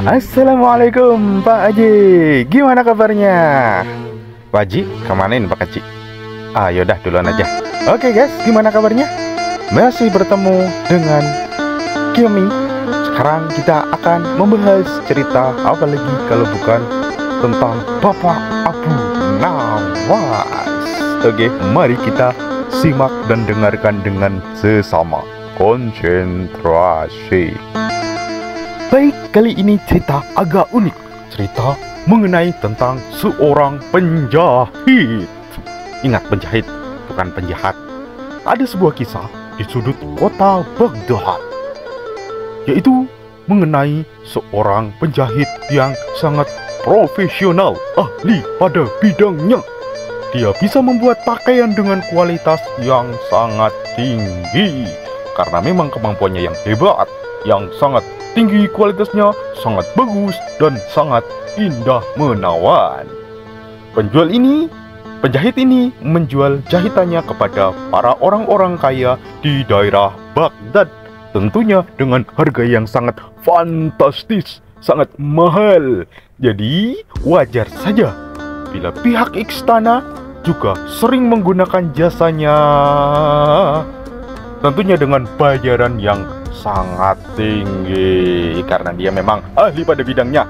Assalamualaikum Pak Haji, gimana kabarnya? Pak Haji, kemanain Pak Haji? Yaudah duluan aja. Oke guys, gimana kabarnya? Masih bertemu dengan Kimi. Sekarang kita akan membahas cerita apa lagi kalau bukan tentang Bapak Abu Nawas. Oke, mari kita simak dan dengarkan dengan sesama. Konsentrasi. Baik, kali ini cerita agak unik. Cerita mengenai tentang seorang penjahit. Ingat, penjahit, bukan penjahat. Ada sebuah kisah di sudut kota Baghdad, yaitu mengenai seorang penjahit yang sangat profesional, ahli pada bidangnya. Dia bisa membuat pakaian dengan kualitas yang sangat tinggi, karena memang kemampuannya yang hebat, yang sangat tinggi kualitasnya, sangat bagus, dan sangat indah menawan. Penjahit ini menjual jahitannya kepada para orang-orang kaya di daerah Baghdad. Tentunya dengan harga yang sangat fantastis, sangat mahal. Jadi wajar saja bila pihak istana juga sering menggunakan jasanya. Tentunya dengan bayaran yang sangat tinggi, karena dia memang ahli pada bidangnya.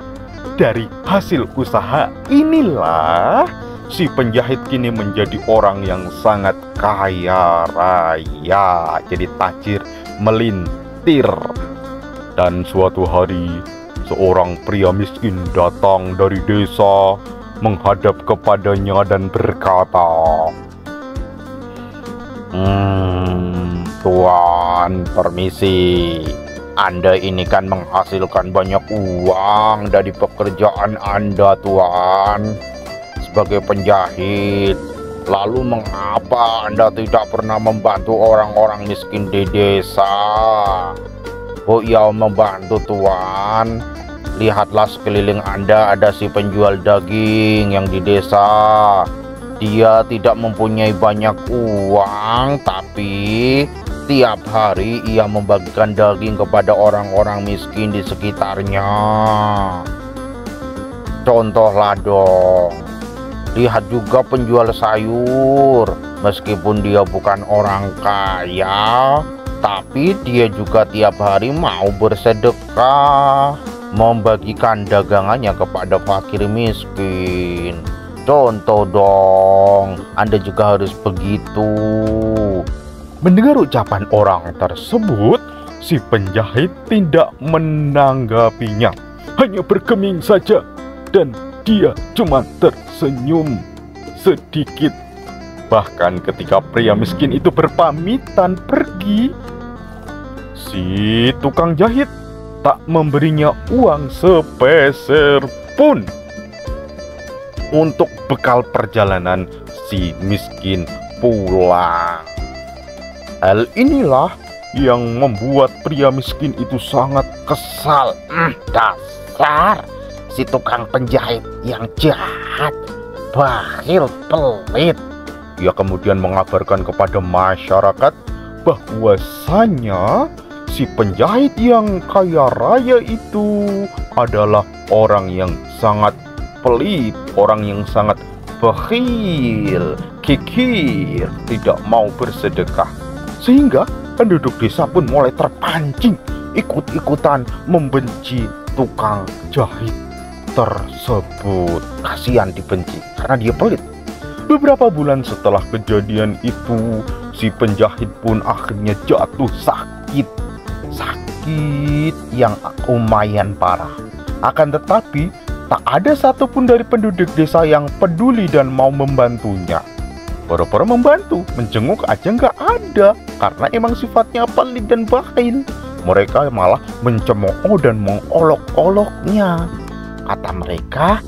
Dari hasil usaha inilah si penjahit kini menjadi orang yang sangat kaya raya, jadi tajir melintir. Dan suatu hari seorang pria miskin datang dari desa menghadap kepadanya dan berkata, Tuan, permisi. Anda ini kan menghasilkan banyak uang dari pekerjaan Anda, Tuan, sebagai penjahit. Lalu mengapa Anda tidak pernah membantu orang-orang miskin di desa? Oh iya, membantu, Tuan. Lihatlah sekeliling Anda, ada si penjual daging yang di desa. Dia tidak mempunyai banyak uang, tapi tiap hari ia membagikan daging kepada orang-orang miskin di sekitarnya. Contohlah dong. Lihat juga penjual sayur. Meskipun dia bukan orang kaya, tapi dia juga tiap hari mau bersedekah, membagikan dagangannya kepada fakir miskin. Contoh dong, Anda juga harus begitu. Mendengar ucapan orang tersebut, si penjahit tidak menanggapinya, hanya bergeming saja, dan dia cuma tersenyum sedikit. Bahkan ketika pria miskin itu berpamitan pergi, si tukang jahit tak memberinya uang sepeser pun untuk bekal perjalanan si miskin pulang. Hal inilah yang membuat pria miskin itu sangat kesal. Dasar si tukang penjahit yang jahat, bakhil, pelit. Ia kemudian mengabarkan kepada masyarakat bahwasanya si penjahit yang kaya raya itu adalah orang yang sangat pelit, orang yang sangat bakhil, kikir, tidak mau bersedekah. Sehingga penduduk desa pun mulai terpancing, ikut-ikutan membenci tukang jahit tersebut. Kasihan dibenci karena dia pelit. Beberapa bulan setelah kejadian itu, si penjahit pun akhirnya jatuh sakit yang lumayan parah. Akan tetapi tak ada satupun dari penduduk desa yang peduli dan mau membantunya. Boro-boro membantu, menjenguk aja nggak ada, karena emang sifatnya pelit dan bakhil. Mereka malah mencemooh dan mengolok-oloknya. Kata mereka,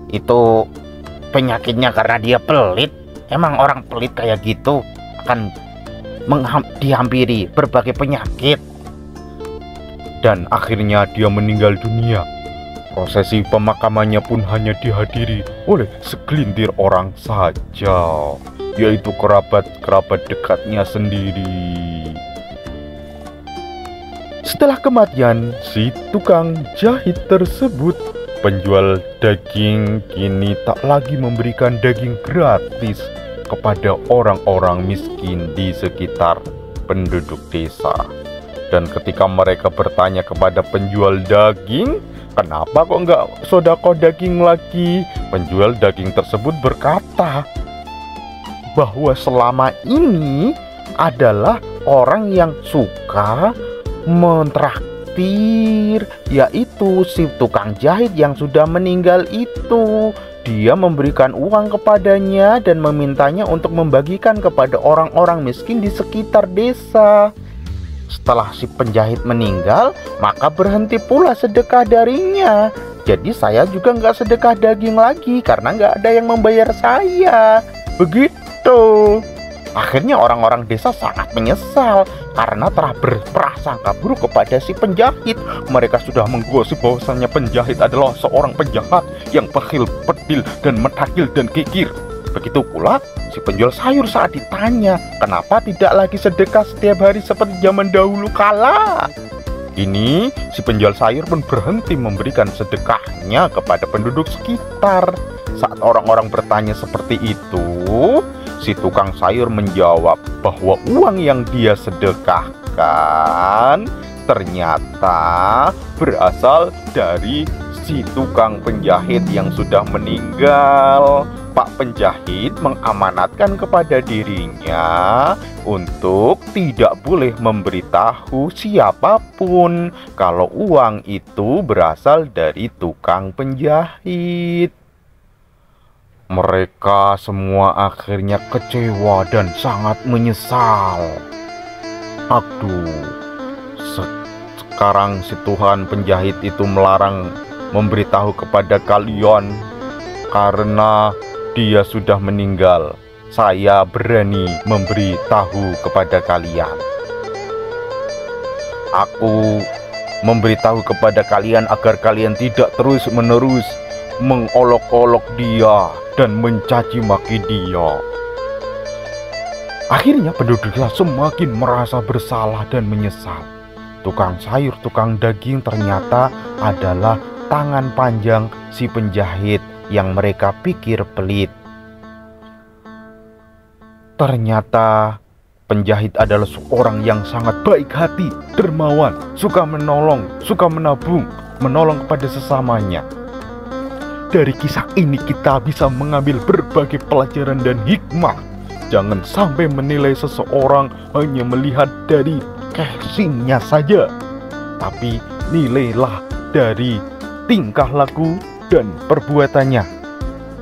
itu penyakitnya karena dia pelit. Emang orang pelit kayak gitu akan dihampiri berbagai penyakit. Dan akhirnya dia meninggal dunia. Prosesi pemakamannya pun hanya dihadiri oleh segelintir orang saja, yaitu kerabat-kerabat dekatnya sendiri. Setelah kematian si tukang jahit tersebut, penjual daging kini tak lagi memberikan daging gratis kepada orang-orang miskin di sekitar penduduk desa. Dan ketika mereka bertanya kepada penjual daging, kenapa kok nggak sodako daging lagi? Penjual daging tersebut berkata bahwa selama ini adalah orang yang suka mentraktir, yaitu si tukang jahit yang sudah meninggal itu. Dia memberikan uang kepadanya dan memintanya untuk membagikan kepada orang-orang miskin di sekitar desa. Setelah si penjahit meninggal, maka berhenti pula sedekah darinya. Jadi saya juga nggak sedekah daging lagi karena nggak ada yang membayar saya. Begitu. Akhirnya orang-orang desa sangat menyesal karena telah berprasangka buruk kepada si penjahit. Mereka sudah menggosip bahwasannya penjahit adalah seorang penjahat yang bakhil, pedil, dan metakil dan kikir. Begitu pula si penjual sayur saat ditanya kenapa tidak lagi sedekah setiap hari seperti zaman dahulu kala. Kini si penjual sayur pun berhenti memberikan sedekahnya kepada penduduk sekitar. Saat orang-orang bertanya seperti itu, si tukang sayur menjawab bahwa uang yang dia sedekahkan ternyata berasal dari si tukang penjahit yang sudah meninggal. Pak penjahit mengamanatkan kepada dirinya untuk tidak boleh memberitahu siapapun kalau uang itu berasal dari tukang penjahit. Mereka semua akhirnya kecewa dan sangat menyesal. Aduh, sekarang si Tuhan penjahit itu melarang memberitahu kepada kalian karena dia sudah meninggal. Saya berani memberitahu kepada kalian. Aku memberitahu kepada kalian agar kalian tidak terus-menerus mengolok-olok dia dan mencaci maki dia. Akhirnya penduduk desa semakin merasa bersalah dan menyesal. Tukang sayur, tukang daging ternyata adalah tangan panjang si penjahit yang mereka pikir pelit. Ternyata penjahit adalah seorang yang sangat baik hati, dermawan, suka menolong, suka menabung, menolong kepada sesamanya. Dari kisah ini kita bisa mengambil berbagai pelajaran dan hikmah. Jangan sampai menilai seseorang hanya melihat dari casingnya saja, tapi nilailah dari tingkah laku dan perbuatannya,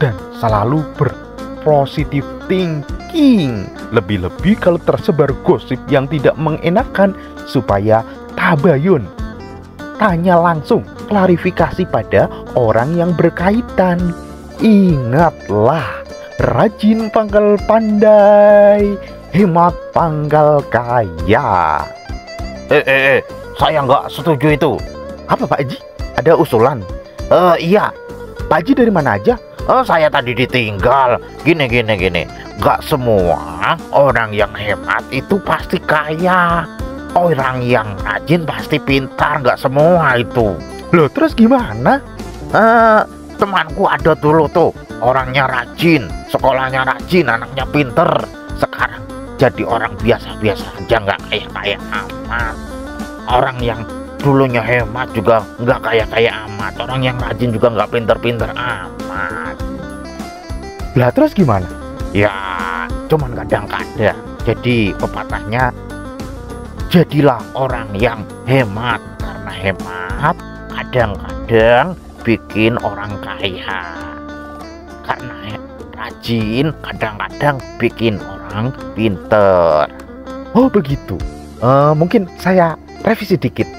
dan selalu berpositif thinking. Lebih-lebih kalau tersebar gosip yang tidak mengenakan, supaya tabayun, tanya langsung, klarifikasi pada orang yang berkaitan. Ingatlah, rajin pangkal pandai, hemat pangkal kaya. Saya nggak setuju itu. Apa Pak Haji? Ada usulan? Iya. Pak Haji dari mana aja? Saya tadi ditinggal. Gini. Gak semua orang yang hemat itu pasti kaya. Orang yang rajin pasti pintar. Gak semua itu. Loh terus gimana? Temanku ada dulu tuh, orangnya rajin, sekolahnya rajin, anaknya pinter. Sekarang jadi orang biasa-biasa aja, gak kaya-kaya amat. Orang yang dulunya hemat juga nggak kaya-kaya amat. Orang yang rajin juga nggak pinter-pinter amat. Lah terus gimana? Ya cuman kadang-kadang. Jadi pepatahnya, jadilah orang yang hemat. Karena hemat kadang-kadang bikin orang kaya. Karena rajin kadang-kadang bikin orang pinter. Oh begitu. Mungkin saya revisi dikit.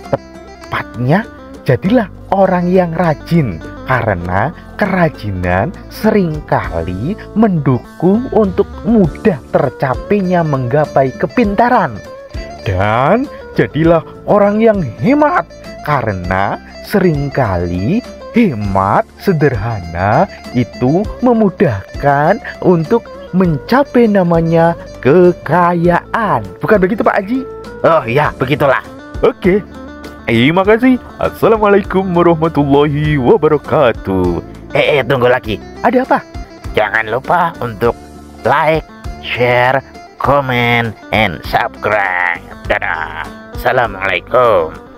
Tepatnya, jadilah orang yang rajin, karena kerajinan seringkali mendukung untuk mudah tercapainya menggapai kepintaran. Dan jadilah orang yang hemat, karena seringkali hemat sederhana itu memudahkan untuk mencapai namanya kekayaan. Bukan begitu Pak Haji? Oh ya, begitulah. Oke, terima kasih. Assalamualaikum warahmatullahi wabarakatuh. Tunggu lagi. Ada apa? Jangan lupa untuk like, share, comment, and subscribe. Dadah. Assalamualaikum.